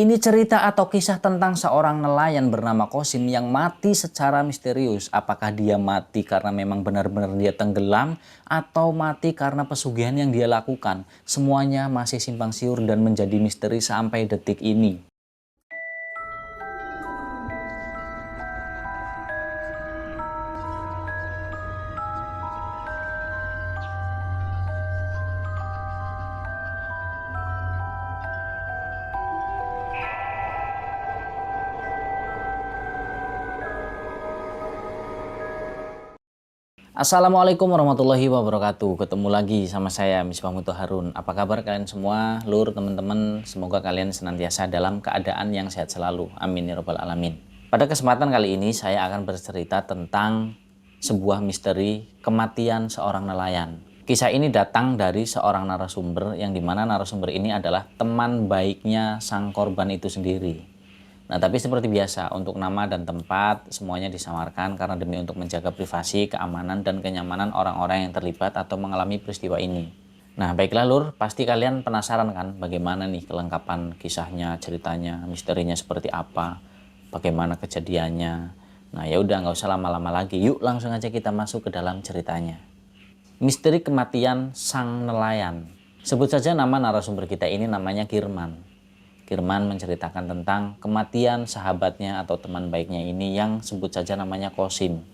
Ini cerita atau kisah tentang seorang nelayan bernama Kosim yang mati secara misterius. Apakah dia mati karena memang benar-benar dia tenggelam atau mati karena pesugihan yang dia lakukan? Semuanya masih simpang siur dan menjadi misteri sampai detik ini. Assalamualaikum warahmatullahi wabarakatuh. Ketemu lagi sama saya Misbah Muthaharun. Apa kabar kalian semua, lur, teman-teman? Semoga kalian senantiasa dalam keadaan yang sehat selalu. Amin ya rabbal alamin. Pada kesempatan kali ini saya akan bercerita tentang sebuah misteri kematian seorang nelayan. Kisah ini datang dari seorang narasumber yang dimana narasumber ini adalah teman baiknya sang korban itu sendiri. Nah, tapi seperti biasa, untuk nama dan tempat semuanya disamarkan karena demi untuk menjaga privasi, keamanan, dan kenyamanan orang-orang yang terlibat atau mengalami peristiwa ini. Nah, baiklah lur, pasti kalian penasaran kan bagaimana nih kelengkapan kisahnya, ceritanya, misterinya seperti apa, bagaimana kejadiannya. Nah, ya udah nggak usah lama-lama lagi, yuk langsung aja kita masuk ke dalam ceritanya. Misteri kematian sang nelayan. Sebut saja nama narasumber kita ini namanya Kirman. Kirman menceritakan tentang kematian sahabatnya atau teman baiknya ini yang sebut saja namanya Kosim.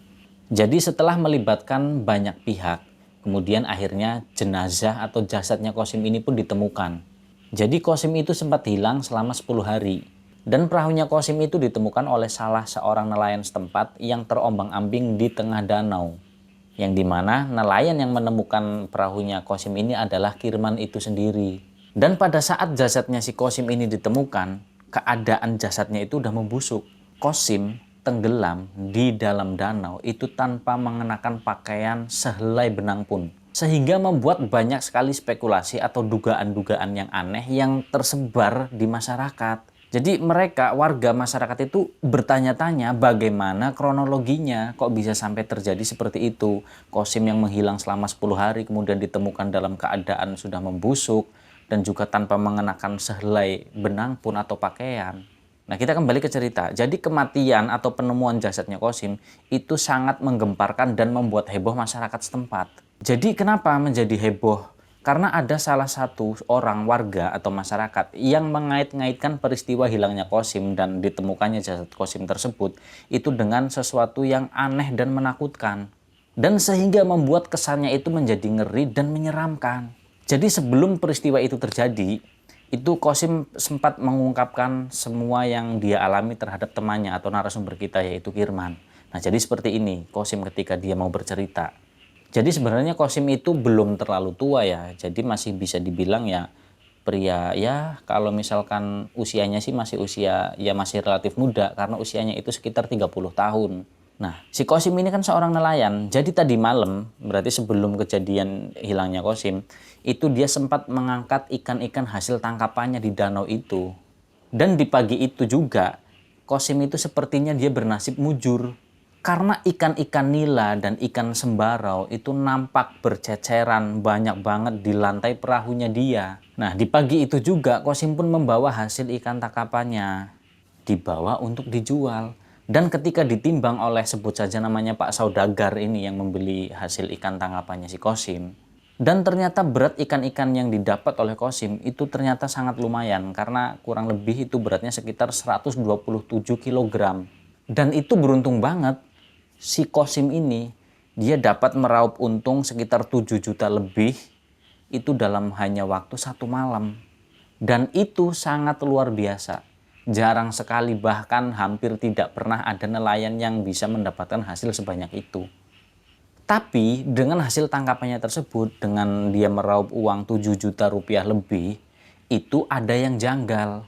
Jadi setelah melibatkan banyak pihak, kemudian akhirnya jenazah atau jasadnya Kosim ini pun ditemukan. Jadi Kosim itu sempat hilang selama 10 hari. Dan perahunya Kosim itu ditemukan oleh salah seorang nelayan setempat yang terombang-ambing di tengah danau. Yang dimana nelayan yang menemukan perahunya Kosim ini adalah Kirman itu sendiri. Dan pada saat jasadnya si Kosim ini ditemukan, keadaan jasadnya itu udah membusuk. Kosim tenggelam di dalam danau itu tanpa mengenakan pakaian sehelai benang pun. Sehingga membuat banyak sekali spekulasi atau dugaan-dugaan yang aneh yang tersebar di masyarakat. Jadi mereka, warga masyarakat itu bertanya-tanya bagaimana kronologinya kok bisa sampai terjadi seperti itu. Kosim yang menghilang selama 10 hari kemudian ditemukan dalam keadaan sudah membusuk dan juga tanpa mengenakan sehelai benang pun atau pakaian. Nah, kita kembali ke cerita. Jadi kematian atau penemuan jasadnya Kosim itu sangat menggemparkan dan membuat heboh masyarakat setempat. Jadi kenapa menjadi heboh? Karena ada salah satu orang warga atau masyarakat yang mengait-ngaitkan peristiwa hilangnya Kosim dan ditemukannya jasad Kosim tersebut itu dengan sesuatu yang aneh dan menakutkan. Dan sehingga membuat kesannya itu menjadi ngeri dan menyeramkan. Jadi sebelum peristiwa itu terjadi, itu Kosim sempat mengungkapkan semua yang dia alami terhadap temannya atau narasumber kita yaitu Kirman. Nah, jadi seperti ini Kosim ketika dia mau bercerita. Jadi sebenarnya Kosim itu belum terlalu tua ya, jadi masih bisa dibilang ya pria ya kalau misalkan usianya sih masih usia ya masih relatif muda karena usianya itu sekitar 30 tahun. Nah, si Kosim ini kan seorang nelayan. Jadi tadi malam, berarti sebelum kejadian hilangnya Kosim, itu dia sempat mengangkat ikan-ikan hasil tangkapannya di danau itu. Dan di pagi itu juga, Kosim itu sepertinya dia bernasib mujur. Karena ikan-ikan nila dan ikan sembarau itu nampak berceceran banyak banget di lantai perahunya dia. Nah, di pagi itu juga Kosim pun membawa hasil ikan tangkapannya. Dibawa untuk dijual. Dan ketika ditimbang oleh sebut saja namanya Pak Saudagar ini yang membeli hasil ikan tangkapannya si Kosim. Dan ternyata berat ikan-ikan yang didapat oleh Kosim itu ternyata sangat lumayan. Karena kurang lebih itu beratnya sekitar 127 kg. Dan itu beruntung banget si Kosim ini dia dapat meraup untung sekitar 7 juta lebih itu dalam hanya waktu 1 malam. Dan itu sangat luar biasa. Jarang sekali bahkan hampir tidak pernah ada nelayan yang bisa mendapatkan hasil sebanyak itu. Tapi dengan hasil tangkapannya tersebut, dengan dia meraup uang 7 juta rupiah lebih, itu ada yang janggal.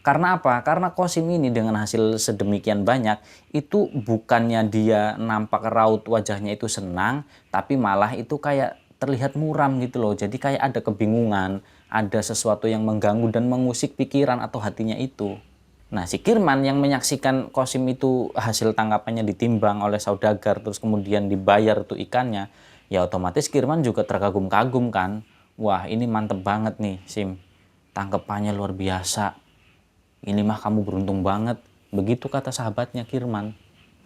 Karena apa? Karena Kosim ini dengan hasil sedemikian banyak, itu bukannya dia nampak raut wajahnya itu senang, tapi malah itu kayak terlihat muram gitu loh. Jadi kayak ada kebingungan, ada sesuatu yang mengganggu dan mengusik pikiran atau hatinya itu. Nah, si Kirman yang menyaksikan Kosim itu hasil tangkapannya ditimbang oleh saudagar terus kemudian dibayar tuh ikannya, ya otomatis Kirman juga terkagum-kagum kan. Wah, ini mantep banget nih Sim. Tangkapannya luar biasa. Ini mah kamu beruntung banget. Begitu kata sahabatnya Kirman.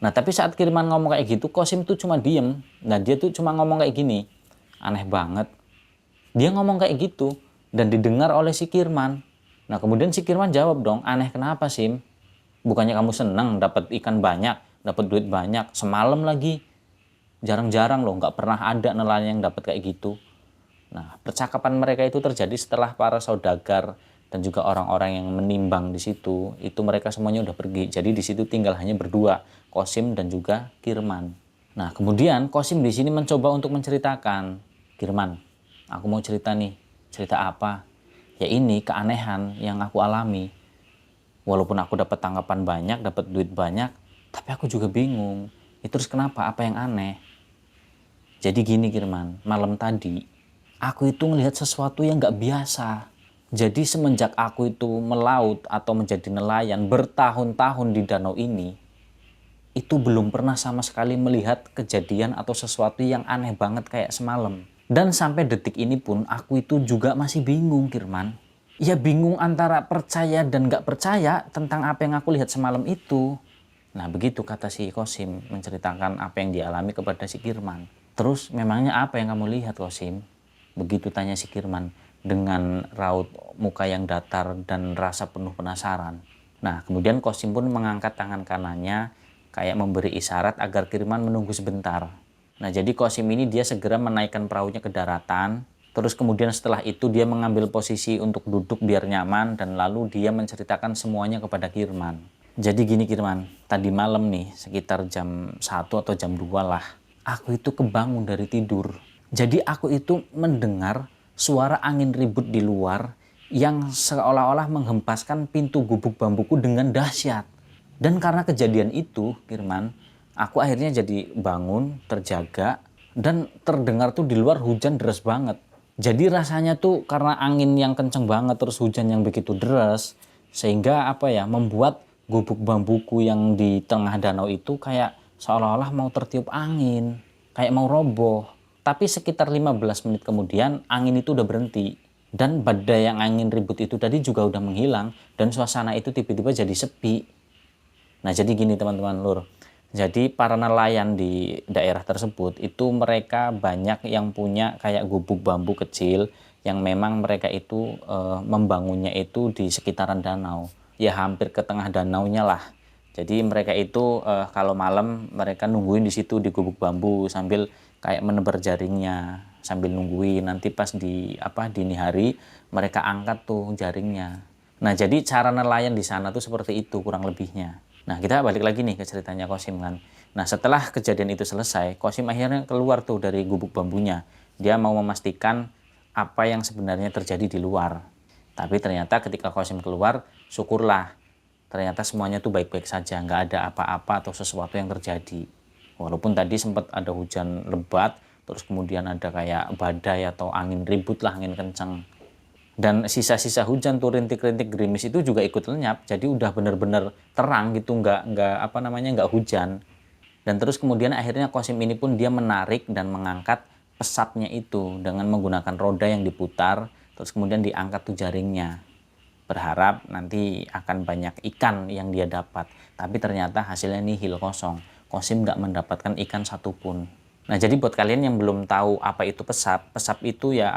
Nah tapi saat Kirman ngomong kayak gitu, Qasim tuh cuma diem. Nah dia tuh cuma ngomong kayak gini. Aneh banget. Dia ngomong kayak gitu dan didengar oleh si Kirman. Nah kemudian si Kirman jawab dong, aneh kenapa Sim? Bukannya kamu seneng dapat ikan banyak, dapat duit banyak, semalam lagi. Jarang-jarang loh, nggak pernah ada nelayan yang dapat kayak gitu. Nah, percakapan mereka itu terjadi setelah para saudagar dan juga orang-orang yang menimbang di situ, itu mereka semuanya udah pergi. Jadi di situ tinggal hanya berdua, Qasim dan juga Kirman. Nah, kemudian Qasim di sini mencoba untuk menceritakan, Kirman, aku mau cerita nih. Cerita apa? Ya ini keanehan yang aku alami. Walaupun aku dapat tanggapan banyak, dapat duit banyak, tapi aku juga bingung. Itu terus kenapa? Apa yang aneh? Jadi gini Kirman, malam tadi aku itu ngelihat sesuatu yang gak biasa. Jadi semenjak aku itu melaut atau menjadi nelayan bertahun-tahun di danau ini, itu belum pernah sama sekali melihat kejadian atau sesuatu yang aneh banget kayak semalam. Dan sampai detik ini pun aku itu juga masih bingung Kirman. Ya bingung antara percaya dan gak percaya tentang apa yang aku lihat semalam itu. Nah begitu kata si Qasim menceritakan apa yang dialami kepada si Kirman. Terus memangnya apa yang kamu lihat Qasim? Begitu tanya si Kirman dengan raut muka yang datar dan rasa penuh penasaran. Nah kemudian Qasim pun mengangkat tangan kanannya kayak memberi isyarat agar Kirman menunggu sebentar. Nah jadi Qasim ini dia segera menaikkan perahunya ke daratan. Terus kemudian setelah itu dia mengambil posisi untuk duduk biar nyaman dan lalu dia menceritakan semuanya kepada Kirman. Jadi gini Kirman, tadi malam nih sekitar jam 1 atau jam 2 lah, aku itu kebangun dari tidur. Jadi aku itu mendengar suara angin ribut di luar yang seolah-olah menghempaskan pintu gubuk bambuku dengan dahsyat. Dan karena kejadian itu Kirman, aku akhirnya jadi bangun, terjaga, dan terdengar tuh di luar hujan deras banget. Jadi rasanya tuh karena angin yang kenceng banget terus hujan yang begitu deras sehingga apa ya membuat gubuk bambuku yang di tengah danau itu kayak seolah-olah mau tertiup angin, kayak mau roboh. Tapi sekitar 15 menit kemudian angin itu udah berhenti dan badai yang angin ribut itu tadi juga udah menghilang dan suasana itu tiba-tiba jadi sepi. Nah jadi gini teman-teman lur, jadi para nelayan di daerah tersebut itu mereka banyak yang punya kayak gubuk bambu kecil yang memang mereka itu membangunnya itu di sekitaran danau, ya hampir ke tengah danaunya lah. Jadi mereka itu kalau malam mereka nungguin di situ di gubuk bambu sambil kayak menebar jaringnya, sambil nungguin nanti pas di dini hari mereka angkat tuh jaringnya. Nah jadi cara nelayan di sana tuh seperti itu kurang lebihnya. Nah kita balik lagi nih ke ceritanya Qasim kan. Nah setelah kejadian itu selesai, Qasim akhirnya keluar tuh dari gubuk bambunya. Dia mau memastikan apa yang sebenarnya terjadi di luar. Tapi ternyata ketika Qasim keluar, syukurlah. Ternyata semuanya tuh baik-baik saja, nggak ada apa-apa atau sesuatu yang terjadi. Walaupun tadi sempat ada hujan lebat, terus kemudian ada kayak badai atau angin ribut lah, angin kencang. Dan sisa-sisa hujan tuh rintik-rintik gerimis itu juga ikut lenyap, jadi udah bener-bener terang gitu, nggak hujan. Dan terus kemudian akhirnya Qasim ini pun dia menarik dan mengangkat pesatnya itu dengan menggunakan roda yang diputar, terus kemudian diangkat tuh jaringnya, berharap nanti akan banyak ikan yang dia dapat. Tapi ternyata hasilnya nihil, kosong. Qasim nggak mendapatkan ikan satupun. Nah jadi buat kalian yang belum tahu apa itu pesap, pesap itu ya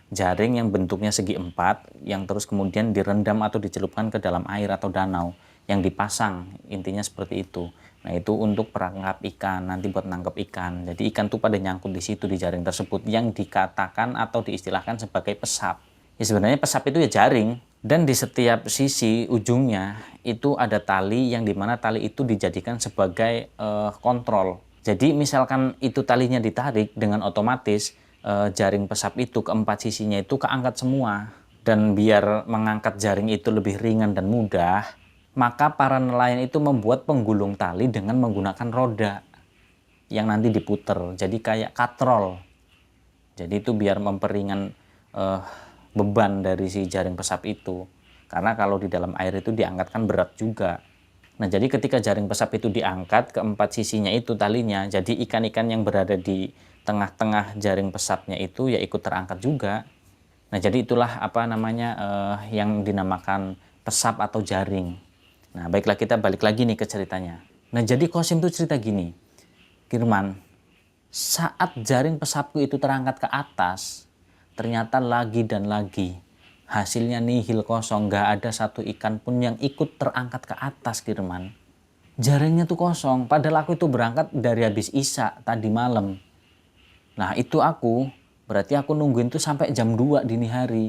jaring yang bentuknya segi empat yang terus kemudian direndam atau dicelupkan ke dalam air atau danau yang dipasang, intinya seperti itu. Nah itu untuk perangkap ikan, nanti buat nangkep ikan. Jadi ikan tuh pada nyangkut di situ di jaring tersebut yang dikatakan atau diistilahkan sebagai pesap. Ya sebenarnya pesap itu ya jaring, dan di setiap sisi ujungnya itu ada tali yang dimana tali itu dijadikan sebagai kontrol. Jadi misalkan itu talinya ditarik dengan otomatis jaring pesap itu keempat sisinya itu keangkat semua. Dan biar mengangkat jaring itu lebih ringan dan mudah, maka para nelayan itu membuat penggulung tali dengan menggunakan roda yang nanti diputer. Jadi kayak katrol. Jadi itu biar memperingan beban dari si jaring pesap itu. Karena kalau di dalam air itu diangkat kan berat juga. Nah jadi ketika jaring pesap itu diangkat, keempat sisinya itu talinya, jadi ikan-ikan yang berada di tengah-tengah jaring pesapnya itu ya ikut terangkat juga. Nah jadi itulah yang dinamakan pesap atau jaring. Nah, baiklah kita balik lagi nih ke ceritanya. Nah, jadi Qasim tuh cerita gini, Kirman, saat jaring pesapku itu terangkat ke atas, ternyata lagi dan lagi hasilnya nihil, kosong, gak ada satu ikan pun yang ikut terangkat ke atas, Kirman. Jaringnya tuh kosong, padahal aku itu berangkat dari habis Isya tadi malam. Nah itu berarti aku nungguin tuh sampai jam 2 dini hari.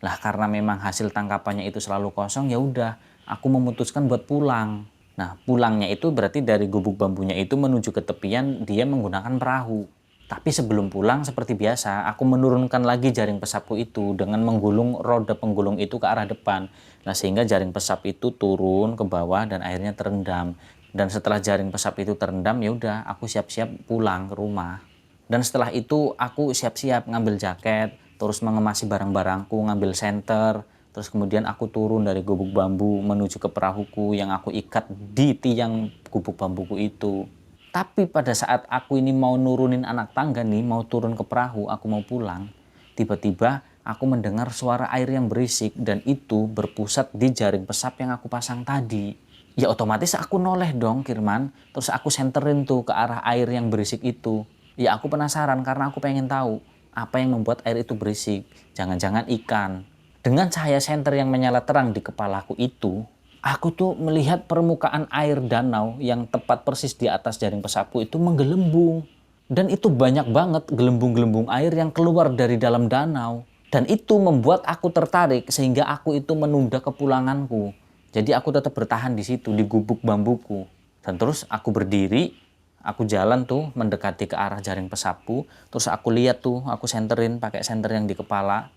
Lah karena memang hasil tangkapannya itu selalu kosong, ya udah aku memutuskan buat pulang. Nah pulangnya itu berarti dari gubuk bambunya itu menuju ke tepian dia menggunakan perahu. Tapi sebelum pulang seperti biasa, aku menurunkan lagi jaring pesapku itu dengan menggulung roda penggulung itu ke arah depan. Nah sehingga jaring pesap itu turun ke bawah dan akhirnya terendam. Dan setelah jaring pesap itu terendam, ya udah aku siap-siap pulang ke rumah. Dan setelah itu aku siap-siap ngambil jaket, terus mengemasi barang-barangku, ngambil senter, terus kemudian aku turun dari gubuk bambu menuju ke perahuku yang aku ikat di tiang gubuk bambuku itu. Tapi pada saat aku ini mau nurunin anak tangga nih, mau turun ke perahu, aku mau pulang, tiba-tiba aku mendengar suara air yang berisik dan itu berpusat di jaring pesap yang aku pasang tadi. Ya otomatis aku noleh dong, Kirman, terus aku senterin tuh ke arah air yang berisik itu. Ya aku penasaran karena aku pengen tahu apa yang membuat air itu berisik. Jangan-jangan ikan. Dengan cahaya senter yang menyala terang di kepalaku itu, aku tuh melihat permukaan air danau yang tepat persis di atas jaring pesapku itu menggelembung. Dan itu banyak banget gelembung-gelembung air yang keluar dari dalam danau. Dan itu membuat aku tertarik sehingga aku itu menunda kepulanganku. Jadi aku tetap bertahan di situ, di gubuk bambuku. Dan terus aku berdiri. Aku jalan tuh mendekati ke arah jaring pesapku, terus aku lihat tuh, aku senterin pakai senter yang di kepala,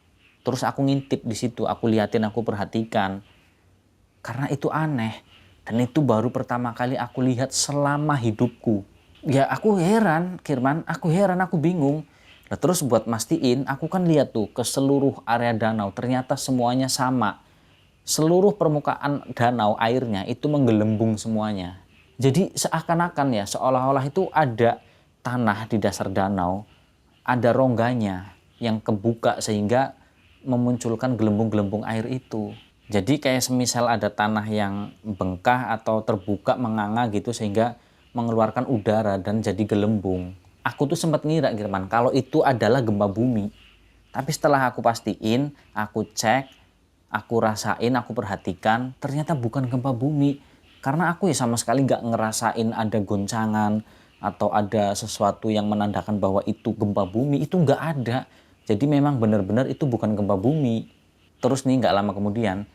terus aku ngintip di situ, aku liatin, aku perhatikan, karena itu aneh, dan itu baru pertama kali aku lihat selama hidupku. Ya aku heran, Kirman, aku heran, aku bingung. Nah, terus buat mastiin, aku kan lihat tuh ke seluruh area danau, ternyata semuanya sama. Seluruh permukaan danau airnya itu menggelembung semuanya. Jadi seakan-akan ya, seolah-olah itu ada tanah di dasar danau, ada rongganya yang kebuka sehingga memunculkan gelembung-gelembung air itu. Jadi kayak semisal ada tanah yang bengkah atau terbuka menganga gitu sehingga mengeluarkan udara dan jadi gelembung. Aku tuh sempat ngira, Girman, kalau itu adalah gempa bumi. Tapi setelah aku pastiin, aku cek, aku rasain, aku perhatikan, ternyata bukan gempa bumi. Karena aku ya sama sekali nggak ngerasain ada goncangan atau ada sesuatu yang menandakan bahwa itu gempa bumi, itu nggak ada. Jadi memang benar-benar itu bukan gempa bumi. Terus nih nggak lama kemudian,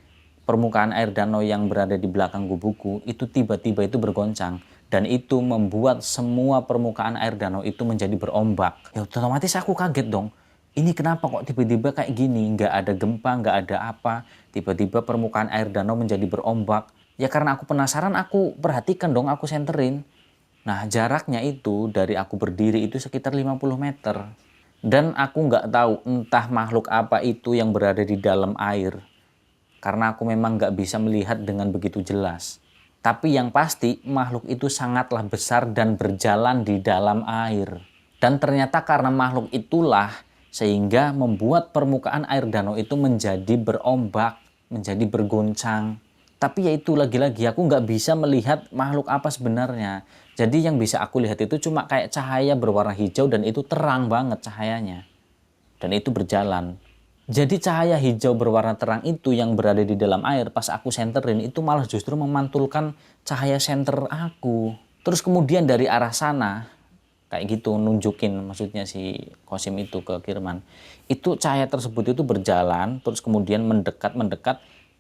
permukaan air danau yang berada di belakang gubukku itu tiba-tiba itu bergoncang. Dan itu membuat semua permukaan air danau itu menjadi berombak. Ya otomatis aku kaget dong. Ini kenapa kok tiba-tiba kayak gini? Nggak ada gempa, nggak ada apa. Tiba-tiba permukaan air danau menjadi berombak. Ya karena aku penasaran, aku perhatikan dong, aku senterin. Nah jaraknya itu dari aku berdiri itu sekitar 50 meter. Dan aku nggak tahu entah makhluk apa itu yang berada di dalam air. Karena aku memang nggak bisa melihat dengan begitu jelas. Tapi yang pasti makhluk itu sangatlah besar dan berjalan di dalam air. Dan ternyata karena makhluk itulah sehingga membuat permukaan air danau itu menjadi berombak, menjadi bergoncang. Tapi ya itu lagi-lagi aku nggak bisa melihat makhluk apa sebenarnya. Jadi yang bisa aku lihat itu cuma kayak cahaya berwarna hijau dan itu terang banget cahayanya. Dan itu berjalan. Jadi cahaya hijau berwarna terang itu yang berada di dalam air pas aku senterin itu malah justru memantulkan cahaya senter aku. Terus kemudian dari arah sana, kayak gitu nunjukin maksudnya si Qasim itu ke Kirman. Itu cahaya tersebut itu berjalan terus kemudian mendekat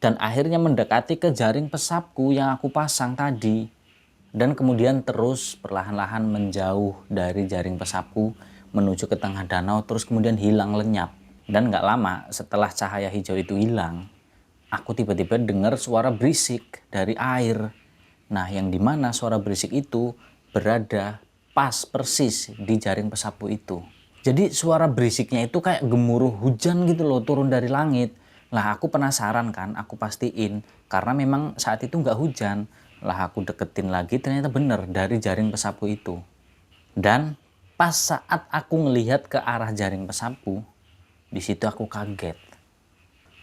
dan akhirnya mendekati ke jaring pesapku yang aku pasang tadi. Dan kemudian terus perlahan-lahan menjauh dari jaring pesapku menuju ke tengah danau terus kemudian hilang lenyap. Dan gak lama setelah cahaya hijau itu hilang, aku tiba-tiba dengar suara berisik dari air. Nah yang dimana suara berisik itu berada pas persis di jaring pesapku itu. Jadi suara berisiknya itu kayak gemuruh hujan gitu loh turun dari langit. Lah aku penasaran kan, aku pastiin karena memang saat itu nggak hujan. Lah aku deketin lagi ternyata bener dari jaring pesapku itu. Dan pas saat aku ngelihat ke arah jaring pesapku, di situ aku kaget.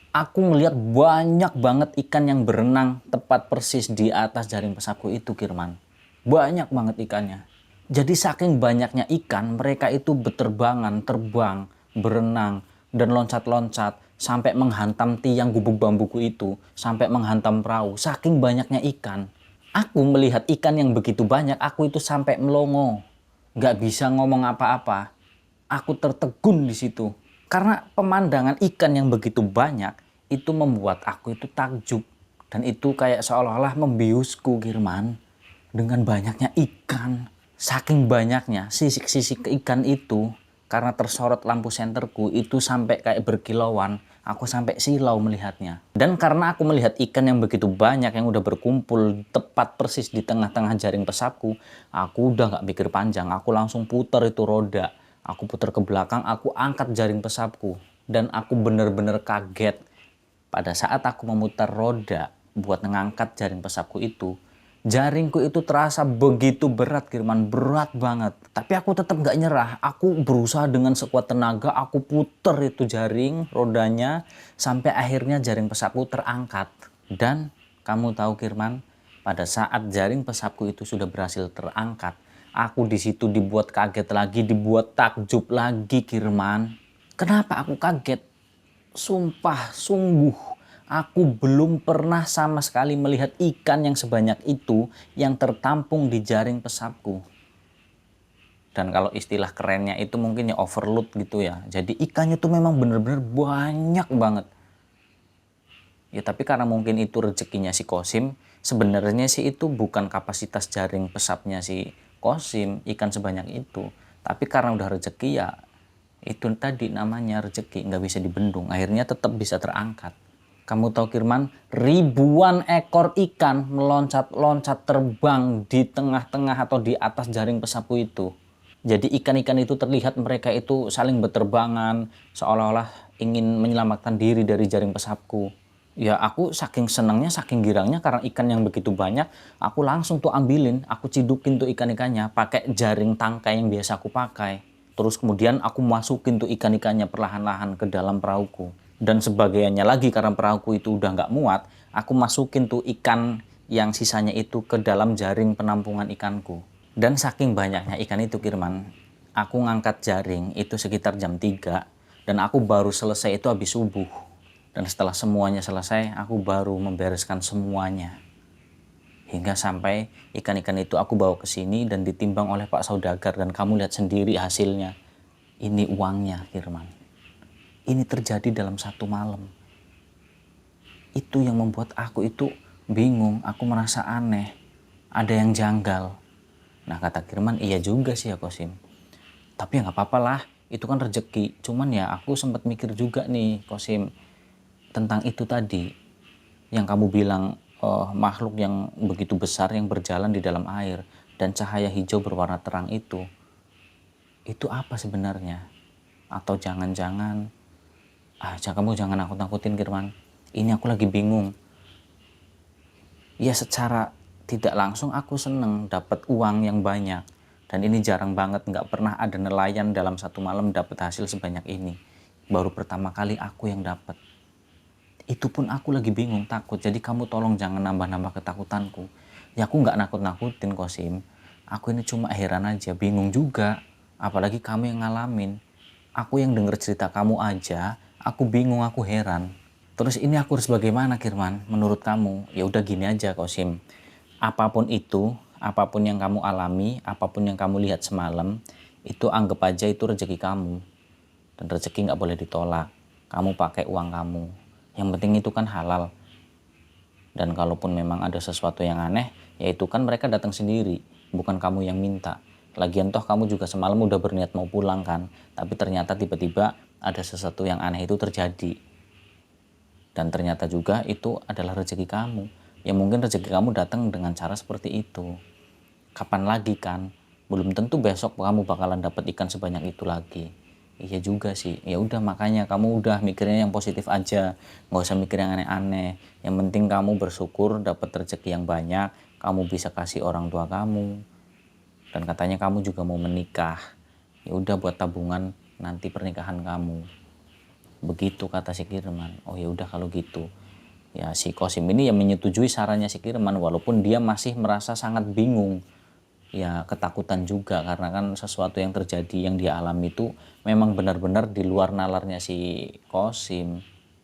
Aku ngelihat banyak banget ikan yang berenang tepat persis di atas jaring pesapku itu, Kirman. Banyak banget ikannya. Jadi saking banyaknya ikan, mereka itu beterbangan, terbang, berenang, dan loncat-loncat sampai menghantam tiang gubuk bambuku itu, sampai menghantam perahu. Saking banyaknya ikan. Aku melihat ikan yang begitu banyak, aku itu sampai melongo. Nggak bisa ngomong apa-apa. Aku tertegun di situ. Karena pemandangan ikan yang begitu banyak, itu membuat aku itu takjub. Dan itu kayak seolah-olah membiusku, Kirman. Dengan banyaknya ikan. Saking banyaknya, sisik-sisik ikan itu, karena tersorot lampu senterku, itu sampai kayak berkilauan. Aku sampai silau melihatnya. Dan karena aku melihat ikan yang begitu banyak yang udah berkumpul tepat persis di tengah-tengah jaring pesapku, aku udah gak mikir panjang. Aku langsung putar itu roda. Aku putar ke belakang, aku angkat jaring pesapku. Dan aku bener-bener kaget. Pada saat aku memutar roda buat mengangkat jaring pesapku itu, jaringku itu terasa begitu berat, Kirman. Berat banget. Tapi aku tetap gak nyerah. Aku berusaha dengan sekuat tenaga. Aku puter itu jaring rodanya sampai akhirnya jaring pesapku terangkat. Dan kamu tahu, Kirman, pada saat jaring pesapku itu sudah berhasil terangkat, aku di situ dibuat kaget lagi, dibuat takjub lagi, Kirman. Kenapa aku kaget? Sumpah, sungguh, aku belum pernah sama sekali melihat ikan yang sebanyak itu yang tertampung di jaring pesapku. Dan kalau istilah kerennya itu mungkin ya overload gitu ya. Jadi ikannya tuh memang bener-bener banyak banget. Ya tapi karena mungkin itu rezekinya si Kosim, sebenarnya sih itu bukan kapasitas jaring pesapnya si Kosim, ikan sebanyak itu. Tapi karena udah rezeki ya, itu tadi namanya rezeki, nggak bisa dibendung. Akhirnya tetap bisa terangkat. Kamu tahu, Kirman, ribuan ekor ikan meloncat-loncat terbang di tengah-tengah atau di atas jaring pesapku itu. Jadi ikan-ikan itu terlihat mereka itu saling berterbangan, seolah-olah ingin menyelamatkan diri dari jaring pesapku. Ya aku saking senangnya, saking girangnya karena ikan yang begitu banyak, aku langsung tuh ambilin, aku cidukin tuh ikan-ikannya pakai jaring tangkai yang biasa aku pakai. Terus kemudian aku masukin tuh ikan-ikannya perlahan-lahan ke dalam perahuku. Dan sebagiannya lagi karena perahuku itu udah nggak muat, aku masukin tuh ikan yang sisanya itu ke dalam jaring penampungan ikanku. Dan saking banyaknya ikan itu, Kirman, aku ngangkat jaring itu sekitar jam 3 dan aku baru selesai itu habis subuh. Dan setelah semuanya selesai, aku baru membereskan semuanya. Hingga sampai ikan-ikan itu aku bawa ke sini dan ditimbang oleh Pak Saudagar. Dan kamu lihat sendiri hasilnya. Ini uangnya, Kirman. Ini terjadi dalam satu malam. Itu yang membuat aku itu bingung. Aku merasa aneh. Ada yang janggal. Nah kata Kirman, iya juga sih ya Kosim. Tapi ya nggak apa-apa lah. Itu kan rezeki. Cuman ya aku sempat mikir juga nih Kosim. Tentang itu tadi yang kamu bilang, makhluk yang begitu besar yang berjalan di dalam air dan cahaya hijau berwarna terang itu apa sebenarnya? Atau jangan-jangan kamu jangan nakut-nakutin, Kirman, ini aku lagi bingung. Ya secara tidak langsung aku seneng dapat uang yang banyak, dan ini jarang banget, nggak pernah ada nelayan dalam satu malam dapat hasil sebanyak ini. Baru pertama kali aku yang dapat. Itu pun aku lagi bingung, takut. Jadi kamu tolong jangan nambah-nambah ketakutanku. Ya aku nggak nakut-nakutin, Kosim. Aku ini cuma heran aja, bingung juga. Apalagi kamu yang ngalamin. Aku yang denger cerita kamu aja, aku bingung, aku heran. Terus ini aku harus bagaimana, Kirman? Menurut kamu? Ya udah gini aja, Kosim. Apapun itu, apapun yang kamu alami, apapun yang kamu lihat semalam, itu anggap aja itu rezeki kamu. Dan rezeki nggak boleh ditolak. Kamu pakai uang kamu. Yang penting itu kan halal. Dan kalaupun memang ada sesuatu yang aneh, ya itu kan mereka datang sendiri, bukan kamu yang minta. Lagian toh kamu juga semalam udah berniat mau pulang kan, tapi ternyata tiba-tiba ada sesuatu yang aneh itu terjadi. Dan ternyata juga itu adalah rezeki kamu. Ya mungkin rezeki kamu datang dengan cara seperti itu. Kapan lagi kan? Belum tentu besok kamu bakalan dapat ikan sebanyak itu lagi. Iya juga sih. Ya udah makanya kamu udah mikirnya yang positif aja. Nggak usah mikir yang aneh-aneh. Yang penting kamu bersyukur dapat rezeki yang banyak. Kamu bisa kasih orang tua kamu. Dan katanya kamu juga mau menikah. Ya udah buat tabungan nanti pernikahan kamu. Begitu kata si Kirman. Oh ya udah kalau gitu. Ya si Kosim ini ya menyetujui sarannya si Kirman walaupun dia masih merasa sangat bingung. Ya ketakutan juga karena kan sesuatu yang terjadi yang dia alami itu memang benar-benar di luar nalarnya si Kosim.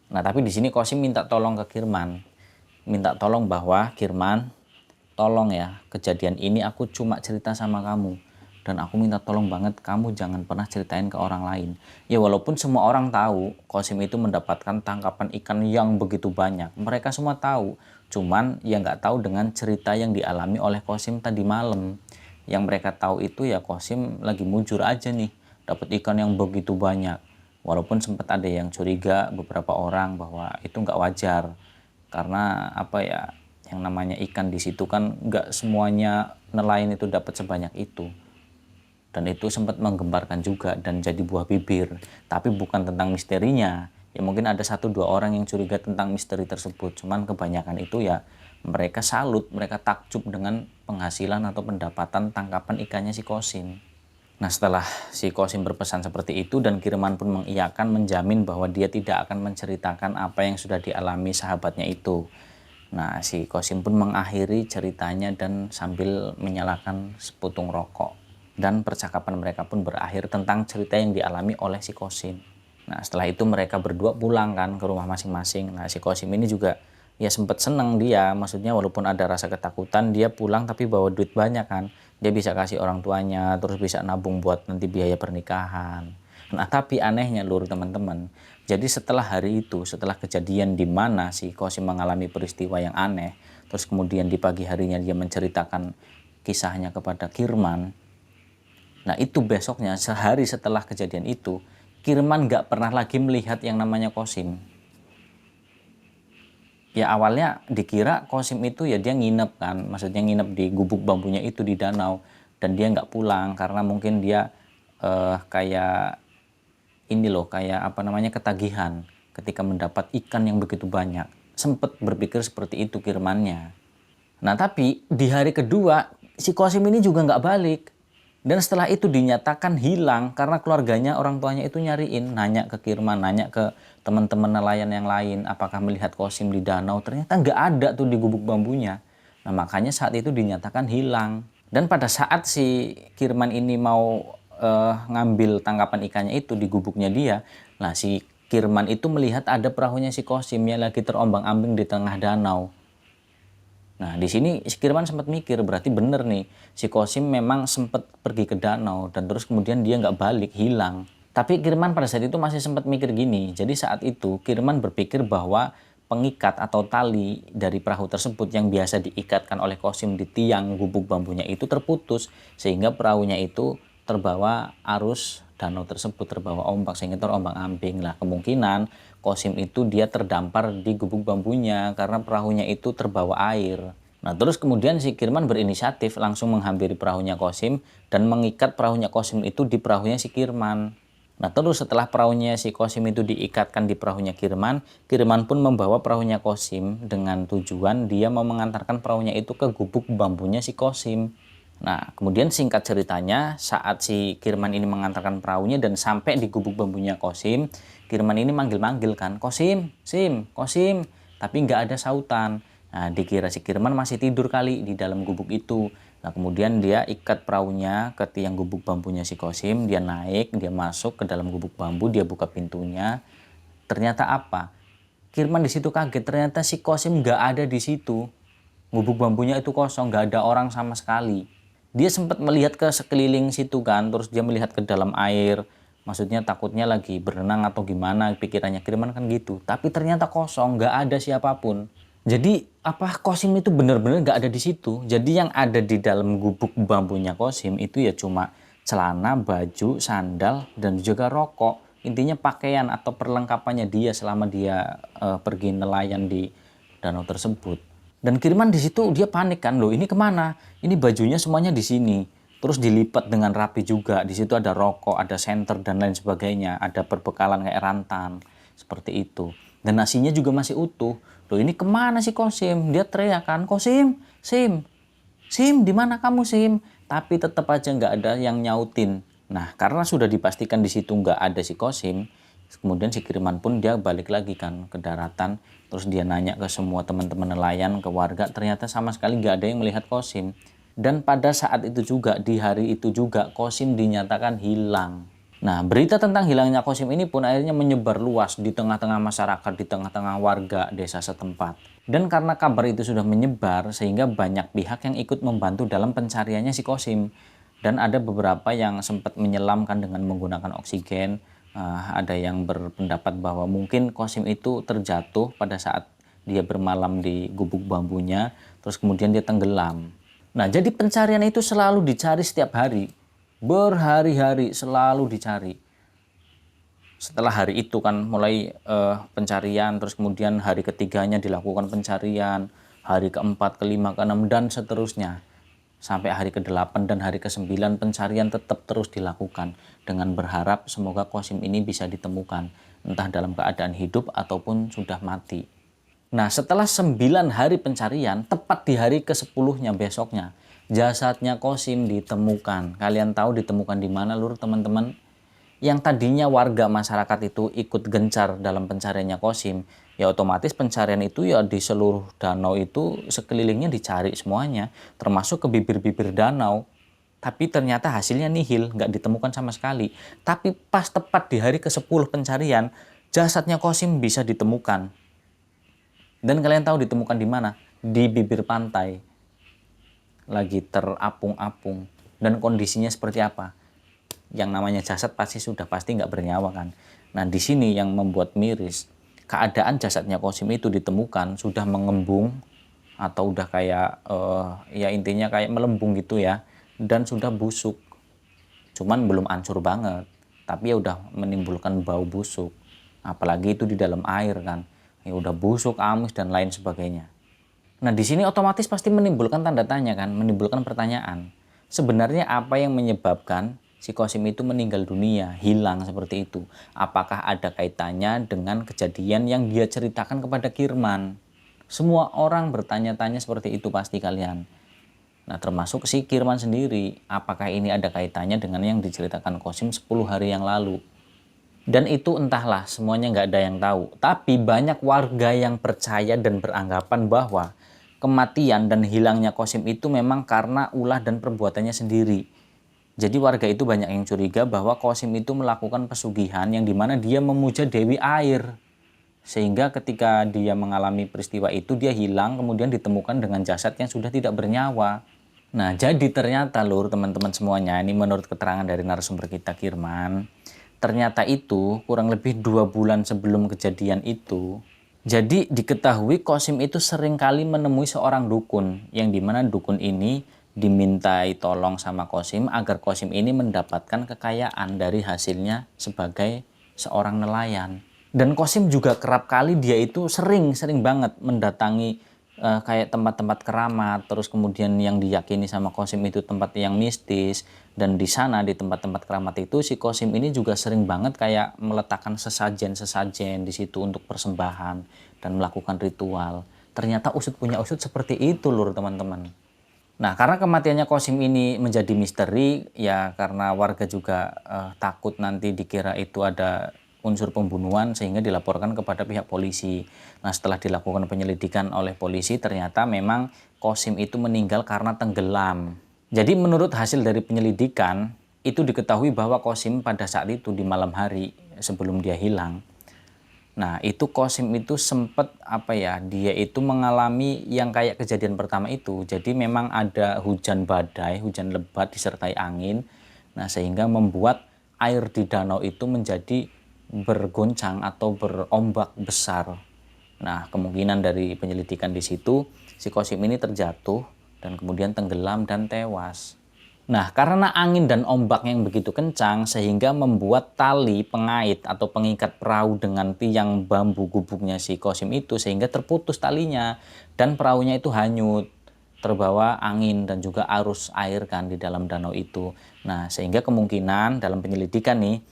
Nah tapi di sini Kosim minta tolong ke Kirman. Minta tolong bahwa Kirman, tolong ya, kejadian ini aku cuma cerita sama kamu. Dan aku minta tolong banget kamu jangan pernah ceritain ke orang lain. Ya walaupun semua orang tahu Kosim itu mendapatkan tangkapan ikan yang begitu banyak. Mereka semua tahu. Cuman ya nggak tahu dengan cerita yang dialami oleh Kosim tadi malam. Yang mereka tahu itu ya Kosim lagi mujur aja nih. Dapat ikan yang begitu banyak. Walaupun sempat ada yang curiga beberapa orang bahwa itu nggak wajar. Karena apa ya, yang namanya ikan di situ kan nggak semuanya nelayan itu dapat sebanyak itu. Dan itu sempat menggemparkan juga dan jadi buah bibir. Tapi bukan tentang misterinya. Ya mungkin ada 1-2 orang yang curiga tentang misteri tersebut. Cuman kebanyakan itu ya mereka salut, mereka takjub dengan penghasilan atau pendapatan tangkapan ikannya si Kosim. Nah setelah si Kosim berpesan seperti itu dan Kirman pun mengiyakan menjamin bahwa dia tidak akan menceritakan apa yang sudah dialami sahabatnya itu. Nah si Kosim pun mengakhiri ceritanya dan sambil menyalakan seputung rokok. Dan percakapan mereka pun berakhir tentang cerita yang dialami oleh si Kosim. Nah setelah itu mereka berdua pulang kan ke rumah masing-masing. Nah si Kosim ini juga ya sempat seneng dia, maksudnya walaupun ada rasa ketakutan dia pulang tapi bawa duit banyak kan. Dia bisa kasih orang tuanya, terus bisa nabung buat nanti biaya pernikahan. Nah tapi anehnya lur teman-teman, jadi setelah hari itu, setelah kejadian di mana si Kosim mengalami peristiwa yang aneh, terus kemudian di pagi harinya dia menceritakan kisahnya kepada Kirman. Nah itu besoknya, sehari setelah kejadian itu, Kirman gak pernah lagi melihat yang namanya Kosim. Ya awalnya dikira Kosim itu ya dia nginep kan, maksudnya nginep di gubuk bambunya itu di danau. Dan dia nggak pulang karena mungkin dia kayak ini loh, kayak apa namanya, ketagihan ketika mendapat ikan yang begitu banyak. Sempet berpikir seperti itu Kirmannya. Nah tapi di hari kedua si Kosim ini juga nggak balik. Dan setelah itu dinyatakan hilang karena keluarganya, orang tuanya itu nyariin, nanya ke Kirman, nanya ke teman-teman nelayan yang lain, apakah melihat Kosim di danau. Ternyata nggak ada tuh di gubuk bambunya. Nah makanya saat itu dinyatakan hilang. Dan pada saat si Kirman ini mau ngambil tangkapan ikannya itu di gubuknya dia, nah si Kirman itu melihat ada perahunya si Kosim yang lagi terombang-ambing di tengah danau. Nah, di sini si Kirman sempat mikir, berarti bener nih, si Kosim memang sempat pergi ke danau dan terus kemudian dia nggak balik, hilang. Tapi Kirman pada saat itu masih sempat mikir gini, jadi saat itu Kirman berpikir bahwa pengikat atau tali dari perahu tersebut yang biasa diikatkan oleh Kosim di tiang gubuk bambunya itu terputus, sehingga perahunya itu terbawa arus danau tersebut, terbawa ombak sehingga terombang-ambing. Lah kemungkinan Kosim itu dia terdampar di gubuk bambunya karena perahunya itu terbawa air. Nah terus kemudian si Kirman berinisiatif langsung menghampiri perahunya Kosim dan mengikat perahunya Kosim itu di perahunya si Kirman. Nah terus setelah perahunya si Kosim itu diikatkan di perahunya Kirman, Kirman pun membawa perahunya Kosim dengan tujuan dia mau mengantarkan perahunya itu ke gubuk bambunya si Kosim. Nah, kemudian singkat ceritanya, saat si Kirman ini mengantarkan perahunya dan sampai di gubuk bambunya Kosim, Kirman ini manggil-manggil kan, Kosim, Sim, Kosim, tapi nggak ada sautan. Nah, dikira si Kirman masih tidur kali di dalam gubuk itu. Nah, kemudian dia ikat perahunya ke tiang gubuk bambunya si Kosim, dia naik, dia masuk ke dalam gubuk bambu, dia buka pintunya. Ternyata apa? Kirman di situ kaget, ternyata si Kosim nggak ada di situ. Gubuk bambunya itu kosong, nggak ada orang sama sekali. Dia sempat melihat ke sekeliling situ kan, terus dia melihat ke dalam air. Maksudnya takutnya lagi berenang atau gimana, pikirannya Kirman kan gitu. Tapi ternyata kosong, nggak ada siapapun. Jadi apa Kosim itu benar-benar nggak ada di situ. Jadi yang ada di dalam gubuk bambunya Kosim itu ya cuma celana, baju, sandal, dan juga rokok. Intinya pakaian atau perlengkapannya dia selama dia pergi nelayan di danau tersebut. Dan Kirman di situ dia panik kan, loh ini kemana? Ini bajunya semuanya di sini. Terus dilipat dengan rapi juga. Di situ ada rokok, ada senter dan lain sebagainya. Ada perbekalan kayak rantan. Seperti itu. Dan nasinya juga masih utuh. Loh ini kemana sih Kosim? Dia teriak kan, Kosim, Sim, Sim, di mana kamu Sim? Tapi tetap aja nggak ada yang nyautin. Nah, karena sudah dipastikan di situ nggak ada si Kosim, Kemudian si Kirman pun dia balik lagi kan ke daratan, terus dia nanya ke semua teman-teman nelayan, ke warga, ternyata sama sekali nggak ada yang melihat Qasim. Dan pada saat itu juga, di hari itu juga, Qasim dinyatakan hilang. Nah, berita tentang hilangnya Qasim ini pun akhirnya menyebar luas di tengah-tengah masyarakat, di tengah-tengah warga desa setempat. Dan karena kabar itu sudah menyebar, sehingga banyak pihak yang ikut membantu dalam pencariannya si Qasim. Dan ada beberapa yang sempat menyelamkan dengan menggunakan oksigen. Ada yang berpendapat bahwa mungkin Qasim itu terjatuh pada saat dia bermalam di gubuk bambunya, terus kemudian dia tenggelam. Nah, jadi pencarian itu selalu dicari setiap hari, berhari-hari selalu dicari. Setelah hari itu kan mulai pencarian, terus kemudian hari ketiganya dilakukan pencarian, hari keempat, kelima, keenam, dan seterusnya. Sampai hari ke-8 dan hari ke-9 pencarian tetap terus dilakukan dengan berharap semoga Qasim ini bisa ditemukan, entah dalam keadaan hidup ataupun sudah mati. Nah, setelah 9 hari pencarian, tepat di hari ke-10-nya besoknya, jasadnya Qasim ditemukan. Kalian tahu ditemukan di mana, Lur, teman-teman? Yang tadinya warga masyarakat itu ikut gencar dalam pencariannya Qasim, ya otomatis pencarian itu ya di seluruh danau itu sekelilingnya dicari semuanya, termasuk ke bibir-bibir danau. Tapi ternyata hasilnya nihil, nggak ditemukan sama sekali. Tapi pas tepat di hari ke-10 pencarian, jasadnya Qasim bisa ditemukan. Dan kalian tahu ditemukan di mana? Di bibir pantai. Lagi terapung-apung. Dan kondisinya seperti apa? Yang namanya jasad pasti nggak bernyawa kan. Nah, di sini yang membuat miris, keadaan jasadnya Qasim itu ditemukan sudah mengembung atau udah kayak ya intinya kayak melembung gitu ya, dan sudah busuk. Cuman belum hancur banget, tapi ya udah menimbulkan bau busuk. Apalagi itu di dalam air kan. Ya udah busuk, amis dan lain sebagainya. Nah, di sini otomatis pasti menimbulkan tanda tanya kan, menimbulkan pertanyaan. Sebenarnya apa yang menyebabkan si Qasim itu meninggal dunia, hilang seperti itu? Apakah ada kaitannya dengan kejadian yang dia ceritakan kepada Kirman? Semua orang bertanya-tanya seperti itu pasti kalian. Nah, termasuk si Kirman sendiri, apakah ini ada kaitannya dengan yang diceritakan Qasim 10 hari yang lalu? Dan itu entahlah, semuanya nggak ada yang tahu. Tapi banyak warga yang percaya dan beranggapan bahwa kematian dan hilangnya Qasim itu memang karena ulah dan perbuatannya sendiri. Jadi warga itu banyak yang curiga bahwa Qasim itu melakukan pesugihan yang dimana dia memuja Dewi Air. Sehingga ketika dia mengalami peristiwa itu dia hilang, kemudian ditemukan dengan jasad yang sudah tidak bernyawa. Nah, jadi ternyata Lur, teman-teman semuanya, ini menurut keterangan dari narasumber kita Kirman, ternyata itu kurang lebih 2 bulan sebelum kejadian itu, jadi diketahui Qasim itu seringkali menemui seorang dukun, yang dimana dukun ini dimintai tolong sama Qasim agar Qasim ini mendapatkan kekayaan dari hasilnya sebagai seorang nelayan. Dan Qasim juga kerap kali dia itu sering banget mendatangi kayak tempat-tempat keramat, terus kemudian yang diyakini sama Qasim itu tempat yang mistis. Dan di sana di tempat-tempat keramat itu si Qasim ini juga sering banget kayak meletakkan sesajen-sesajen di situ untuk persembahan dan melakukan ritual. Ternyata usut punya usut seperti itu Lur, teman-teman. Nah, karena kematiannya Qasim ini menjadi misteri, ya karena warga juga takut nanti dikira itu ada unsur pembunuhan sehingga dilaporkan kepada pihak polisi. Nah, setelah dilakukan penyelidikan oleh polisi, ternyata memang Qasim itu meninggal karena tenggelam. Jadi menurut hasil dari penyelidikan, itu diketahui bahwa Qasim pada saat itu di malam hari sebelum dia hilang. Nah, itu Qasim itu sempat dia itu mengalami yang kayak kejadian pertama itu. Jadi memang ada hujan badai, hujan lebat disertai angin. Nah, sehingga membuat air di danau itu menjadi bergoncang atau berombak besar. Nah, kemungkinan dari penyelidikan di situ, si Qasim ini terjatuh dan kemudian tenggelam dan tewas. Nah, karena angin dan ombak yang begitu kencang sehingga membuat tali pengait atau pengikat perahu dengan tiang bambu gubuknya si Qasim itu sehingga terputus talinya dan perahunya itu hanyut, terbawa angin dan juga arus air kan di dalam danau itu. Nah, sehingga kemungkinan dalam penyelidikan nih,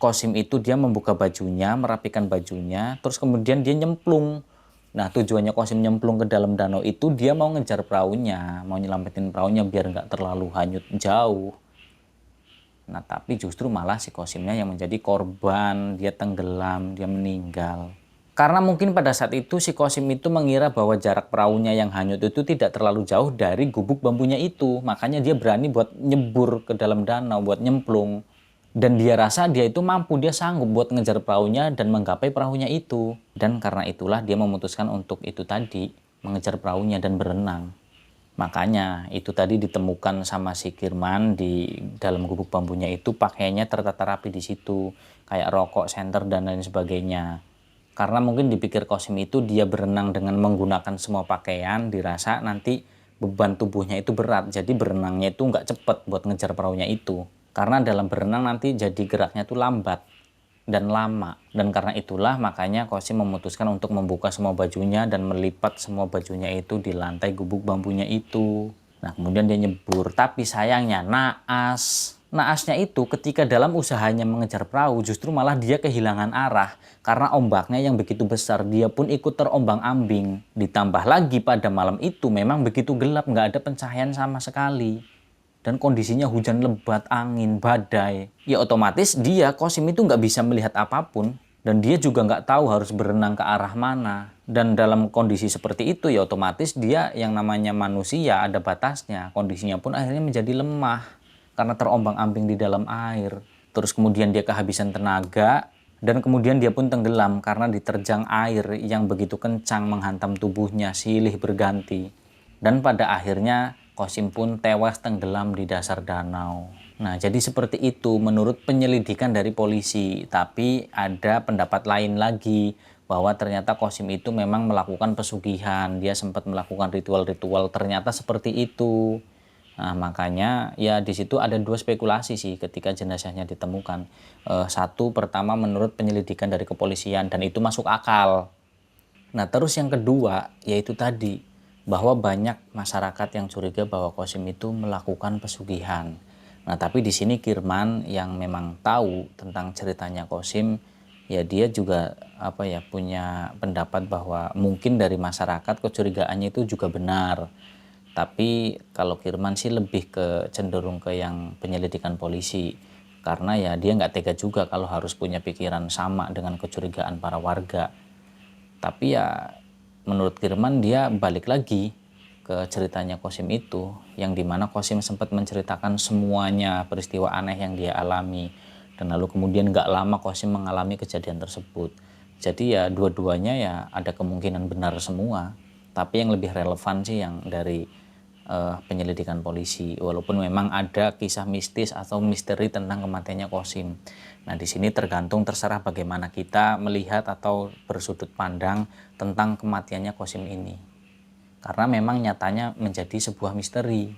Qasim itu dia membuka bajunya, merapikan bajunya, terus kemudian dia nyemplung. Nah, tujuannya Qasim nyemplung ke dalam danau itu dia mau ngejar perahunya, mau nyelamatin perahunya biar nggak terlalu hanyut jauh. Nah tapi justru malah si Qasimnya yang menjadi korban, dia tenggelam, dia meninggal. Karena mungkin pada saat itu si Qasim itu mengira bahwa jarak perahunya yang hanyut itu tidak terlalu jauh dari gubuk bambunya itu. Makanya dia berani buat nyebur ke dalam danau, buat nyemplung. Dan dia rasa dia itu mampu, dia sanggup buat ngejar perahunya dan menggapai perahunya itu. Dan karena itulah dia memutuskan untuk itu tadi, mengejar perahunya dan berenang. Makanya itu tadi ditemukan sama si Kirman di dalam gubuk bambunya itu pakaiannya tertata rapi di situ. Kayak rokok, senter, dan lain sebagainya. Karena mungkin dipikir Qasim itu dia berenang dengan menggunakan semua pakaian, dirasa nanti beban tubuhnya itu berat. Jadi berenangnya itu nggak cepet buat ngejar perahunya itu. Karena dalam berenang nanti jadi geraknya tuh lambat dan lama. Dan karena itulah makanya Qasim memutuskan untuk membuka semua bajunya dan melipat semua bajunya itu di lantai gubuk bambunya itu. Nah kemudian dia nyebur, tapi sayangnya naas. Naasnya itu ketika dalam usahanya mengejar perahu justru malah dia kehilangan arah. Karena ombaknya yang begitu besar, dia pun ikut terombang-ambing. Ditambah lagi pada malam itu memang begitu gelap, nggak ada pencahayaan sama sekali. Dan kondisinya hujan lebat, angin, badai. Ya otomatis dia, Qasim itu nggak bisa melihat apapun. Dan dia juga nggak tahu harus berenang ke arah mana. Dan dalam kondisi seperti itu ya otomatis dia yang namanya manusia ada batasnya. Kondisinya pun akhirnya menjadi lemah. Karena terombang-ambing di dalam air. Terus kemudian dia kehabisan tenaga. Dan kemudian dia pun tenggelam karena diterjang air yang begitu kencang menghantam tubuhnya silih berganti. Dan pada akhirnya Qasim pun tewas tenggelam di dasar danau. Nah, jadi seperti itu menurut penyelidikan dari polisi. Tapi ada pendapat lain lagi bahwa ternyata Qasim itu memang melakukan pesugihan. Dia sempat melakukan ritual-ritual, ternyata seperti itu. Nah, makanya ya di situ ada dua spekulasi sih ketika jenazahnya ditemukan. Satu, pertama menurut penyelidikan dari kepolisian dan itu masuk akal. Nah, terus yang kedua yaitu tadi bahwa banyak masyarakat yang curiga bahwa Qasim itu melakukan pesugihan. Nah, tapi di sini Kirman yang memang tahu tentang ceritanya Qasim, ya dia juga punya pendapat bahwa mungkin dari masyarakat kecurigaannya itu juga benar. Tapi kalau Kirman sih lebih cenderung ke yang penyelidikan polisi. Karena ya dia nggak tega juga kalau harus punya pikiran sama dengan kecurigaan para warga. Tapi ya menurut Kirman dia balik lagi ke ceritanya Qasim itu, yang dimana Qasim sempat menceritakan semuanya peristiwa aneh yang dia alami, dan lalu kemudian gak lama Qasim mengalami kejadian tersebut. Jadi ya dua-duanya ya ada kemungkinan benar semua, tapi yang lebih relevan sih yang dari penyelidikan polisi, walaupun memang ada kisah mistis atau misteri tentang kematiannya Qasim. Nah, di sini terserah bagaimana kita melihat atau bersudut pandang tentang kematiannya Qasim ini. Karena memang nyatanya menjadi sebuah misteri.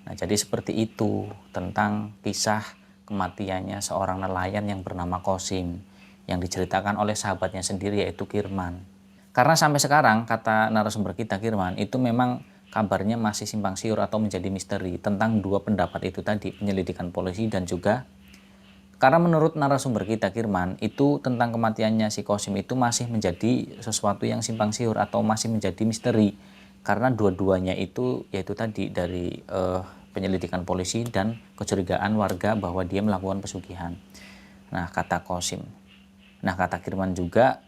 Nah, jadi seperti itu tentang kisah kematiannya seorang nelayan yang bernama Qasim yang diceritakan oleh sahabatnya sendiri yaitu Kirman. Karena sampai sekarang kata narasumber kita Kirman itu memang kabarnya masih simpang siur atau menjadi misteri tentang dua pendapat itu tadi, penyelidikan polisi dan juga karena menurut narasumber kita Kirman itu tentang kematiannya si Qasim itu masih menjadi sesuatu yang simpang siur atau masih menjadi misteri karena dua-duanya itu yaitu tadi dari penyelidikan polisi dan kecurigaan warga bahwa dia melakukan pesugihan. Nah, kata Qasim. Nah, kata Kirman juga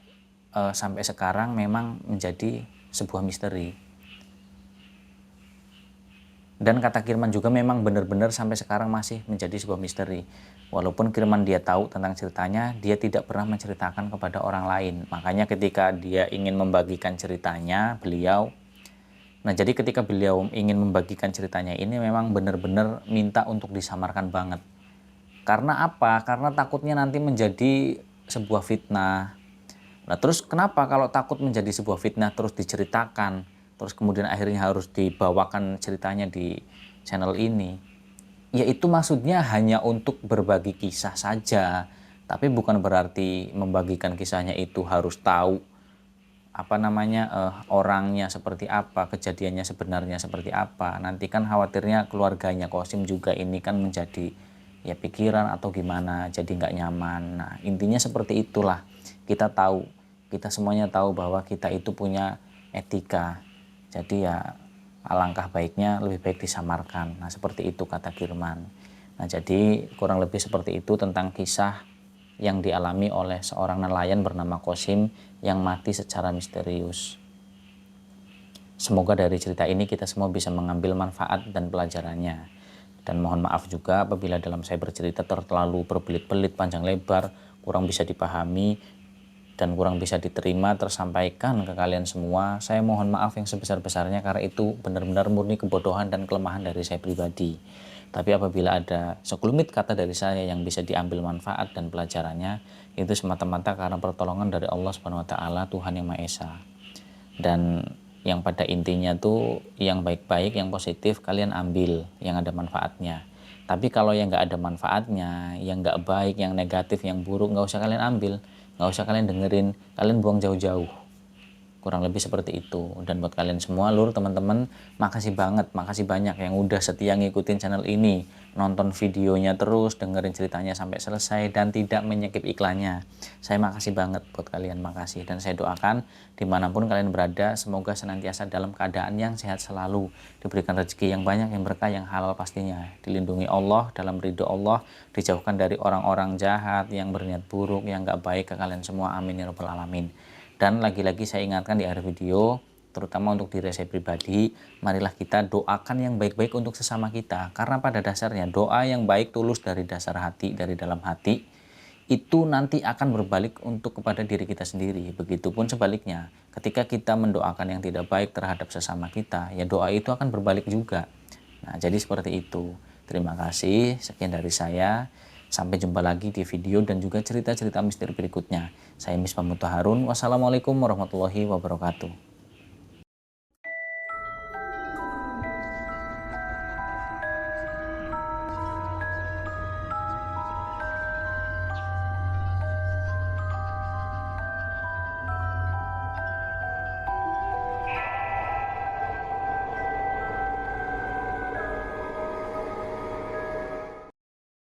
sampai sekarang memang menjadi sebuah misteri. Dan kata Kirman juga memang benar-benar sampai sekarang masih menjadi sebuah misteri. Walaupun Kirman dia tahu tentang ceritanya, dia tidak pernah menceritakan kepada orang lain. Makanya ketika dia ingin membagikan ceritanya, jadi ketika beliau ingin membagikan ceritanya ini memang benar-benar minta untuk disamarkan banget. Karena apa? Karena takutnya nanti menjadi sebuah fitnah. Nah terus kenapa kalau takut menjadi sebuah fitnah terus diceritakan? Terus kemudian akhirnya harus dibawakan ceritanya di channel ini. Ya itu maksudnya hanya untuk berbagi kisah saja. Tapi bukan berarti membagikan kisahnya itu harus tahu orangnya seperti apa, kejadiannya sebenarnya seperti apa. Nanti kan khawatirnya keluarganya Qasim juga ini kan menjadi ya pikiran atau gimana, jadi nggak nyaman. Nah intinya seperti itulah. Kita semuanya tahu bahwa kita itu punya etika. Jadi ya alangkah baiknya lebih baik disamarkan. Nah seperti itu kata Kirman. Nah, jadi kurang lebih seperti itu tentang kisah yang dialami oleh seorang nelayan bernama Qasim yang mati secara misterius. Semoga dari cerita ini kita semua bisa mengambil manfaat dan pelajarannya. Dan mohon maaf juga apabila dalam saya bercerita terlalu berbelit-belit panjang lebar, kurang bisa dipahami dan kurang bisa diterima tersampaikan ke kalian semua. Saya mohon maaf yang sebesar-besarnya karena itu benar-benar murni kebodohan dan kelemahan dari saya pribadi. Tapi apabila ada sekelumit kata dari saya yang bisa diambil manfaat dan pelajarannya, itu semata-mata karena pertolongan dari Allah Subhanahu wa taala, Tuhan yang Maha Esa. Dan yang pada intinya tuh yang baik-baik, yang positif kalian ambil, yang ada manfaatnya. Tapi kalau yang nggak ada manfaatnya, yang nggak baik, yang negatif, yang buruk, nggak usah kalian ambil, nggak usah kalian dengerin, kalian buang jauh-jauh. Kurang lebih seperti itu. Dan buat kalian semua lur, teman-teman, makasih banget, makasih banyak yang udah setia ngikutin channel ini, nonton videonya terus, dengerin ceritanya sampai selesai dan tidak menyekip iklannya. Saya makasih banget buat kalian, makasih. Dan saya doakan dimanapun kalian berada, semoga senantiasa dalam keadaan yang sehat selalu, diberikan rezeki yang banyak, yang berkah, yang halal pastinya, dilindungi Allah, dalam ridho Allah, dijauhkan dari orang-orang jahat yang berniat buruk, yang gak baik ke kalian semua, amin ya rabbal alamin. Dan lagi-lagi saya ingatkan di akhir video, terutama untuk diri saya pribadi, marilah kita doakan yang baik-baik untuk sesama kita. Karena pada dasarnya doa yang baik tulus dari dasar hati, dari dalam hati, itu nanti akan berbalik untuk kepada diri kita sendiri. Begitupun sebaliknya, ketika kita mendoakan yang tidak baik terhadap sesama kita, ya doa itu akan berbalik juga. Nah, jadi seperti itu. Terima kasih, sekian dari saya. Sampai jumpa lagi di video dan juga cerita-cerita misteri berikutnya. Saya Misbah Muthaharun. Wassalamualaikum warahmatullahi wabarakatuh.